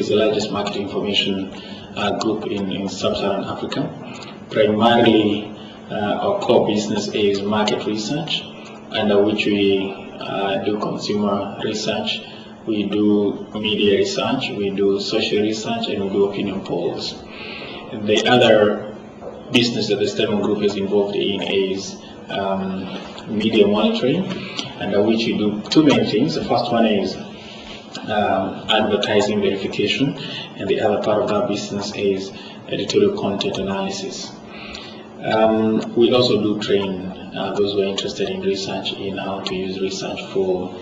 is the largest market information group in sub-Saharan Africa. Primarily, our core business is market research, under which we do consumer research, we do media research, we do social research, and we do opinion polls. The other business that the Steadman Group is involved in is media monitoring, under which we do two main things. The first one is advertising verification, and the other part of that business is editorial content analysis. We also do train those who are interested in research in how to use research for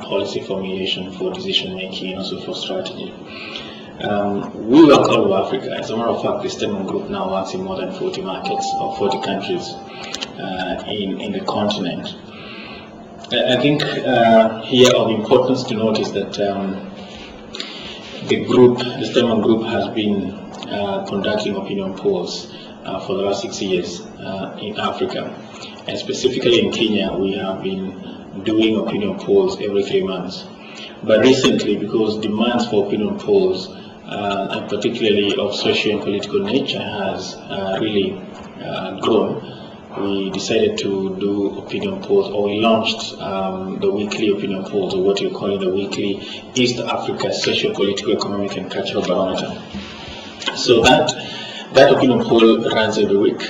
policy formulation, for decision making, and also for strategy. We work all over Africa. As a matter of fact, the Steadman Group now works in more than 40 markets or 40 countries in the continent. I think here of importance to note is that the Steadman Group has been conducting opinion polls for the last 6 years in Africa, and specifically in Kenya we have been doing opinion polls every 3 months. But recently, because demands for opinion polls, and particularly of social and political nature, has really grown, we decided to do opinion polls, or we launched the weekly opinion polls, or what you call the weekly East Africa Social, Political, Economic and Cultural Barometer. So that opinion poll runs every week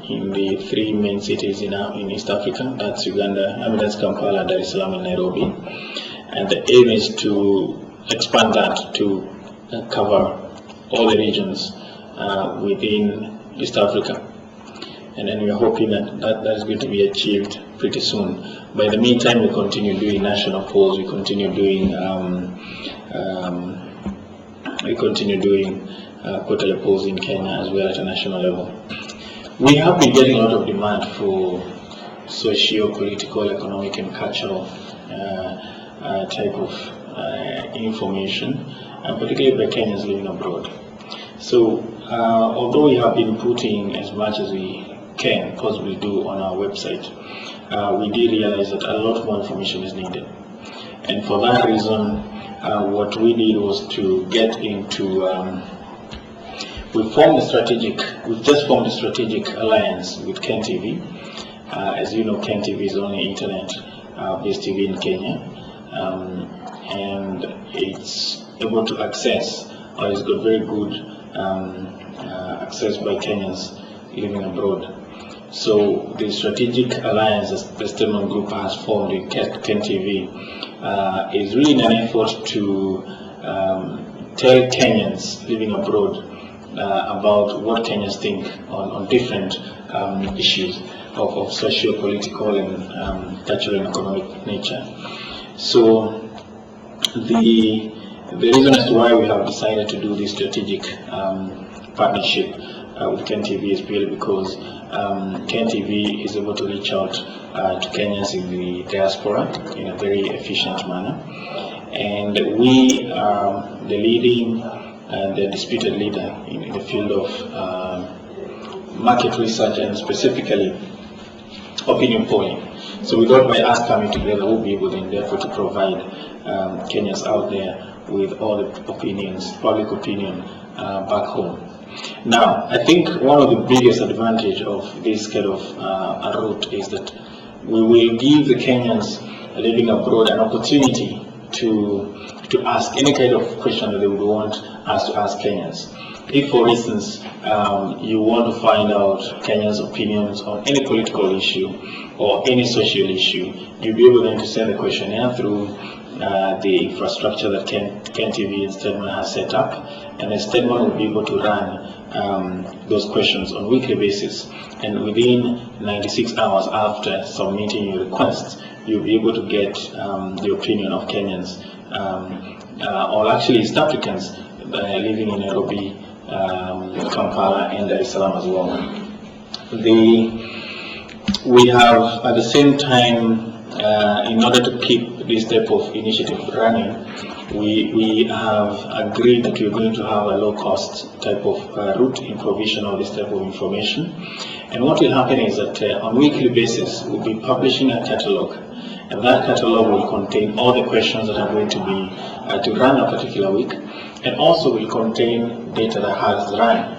in the 3 main cities in East Africa. That's that's Kampala, Dar es Salaam, and Nairobi. And the aim is to expand that to cover all the regions within East Africa. And then we are hoping that is going to be achieved pretty soon. By the meantime, we continue doing national polls. We continue doing quarterly polls in Kenya as well at a national level. We have been getting a lot of demand for socio-political, economic, and cultural type of information, particularly by Kenyans living abroad. So, although we have been putting as much as we can possibly do on our website, we did realize that a lot more information is needed. And for that reason, what we did was to get into we've just formed a strategic alliance with kentv. As you know, kentv is the only internet-based TV in Kenya, and it's able to access, or it's got very good access by Kenyans living abroad. So the strategic alliance that the Steadman Group has formed with kentv is really an effort to tell Kenyans living abroad about what Kenyans think on different issues of social, political, and cultural and economic nature. So the reason as to why we have decided to do this strategic partnership with kentv is purely because kentv is able to reach out to Kenyans in the diaspora in a very efficient manner, and we are the leading the disputed leader in the field of market research, and specifically opinion polling. So we thought by us coming together, we'll be able then therefore to provide Kenyans out there with all the opinions, public opinion back home. Now, I think one of the biggest advantage of this kind of a route is that we will give the Kenyans living abroad an opportunity to ask any kind of question that they would want us to ask Kenyans. If, for instance, you want to find out Kenyans' opinions on any political issue or any social issue, you'll be able then to send the questionnaire through the infrastructure that kentv and Steadman has set up, and then Steadman will be able to run those questions on a weekly basis, and within 96 hours after submitting your request, you'll be able to get the opinion of Kenyans, or actually East Africans living in Nairobi, Kampala, and Dar es Salaam as well. We have at the same time, in order to keep this type of initiative running, we have agreed that we're going to have a low-cost type of route in provision of this type of information. And what will happen is that on a weekly basis, we'll be publishing a catalog, and that catalog will contain all the questions that are going to be to run a particular week. and also will contain data that has run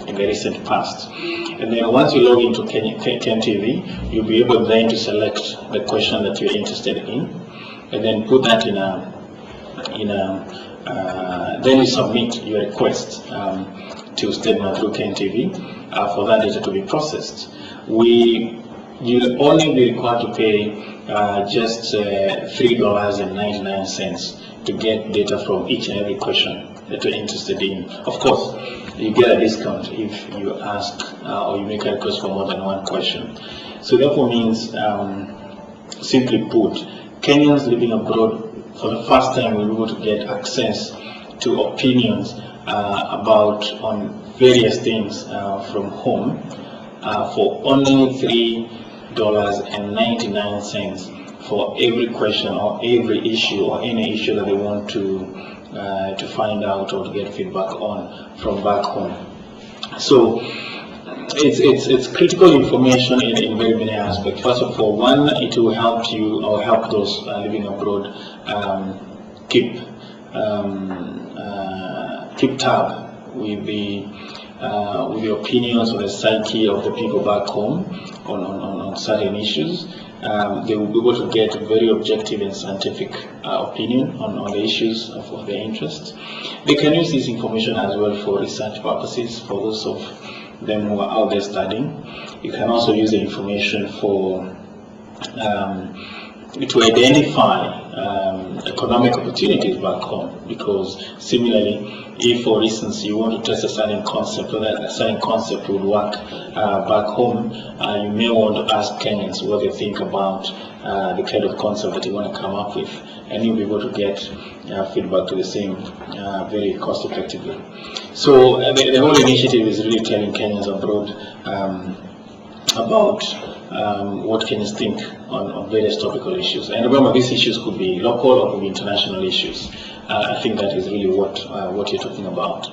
in the recent past. And then once you log into kentv, you'll be able then to select the question that you're interested in, and then put that then you submit your request to Steadman through kentv for that data to be processed. You'll only be required to pay just $3.99 to get data from each and every question that you're interested in. Of course, you get a discount if you ask or you make a request for more than one question. So therefore means, simply put, Kenyans living abroad for the first time will be able to get access to opinions on various things from home for only $3.99 for every question or every issue or any issue that they want to find out or to get feedback on from back home. So it's critical information in very many aspects. First of all, one, it will help you or help those living abroad keep tab with the opinions or the psyche of the people back home on certain issues. They will be able to get a very objective and scientific opinion on the issues of their interest. They can use this information as well for research purposes for those of them who are out there studying. You can also use the information for to identify economic opportunities back home, because similarly, if for instance you want to test a certain concept, or that a certain concept would work back home, you may want to ask Kenyans what they think about the kind of concept that you want to come up with, and you'll be able to get feedback to the same very cost effectively. So the whole initiative is really telling Kenyans abroad about what Kenyans think on various topical issues. And remember, these issues could be local or could be international issues. I think that is really what you're talking about.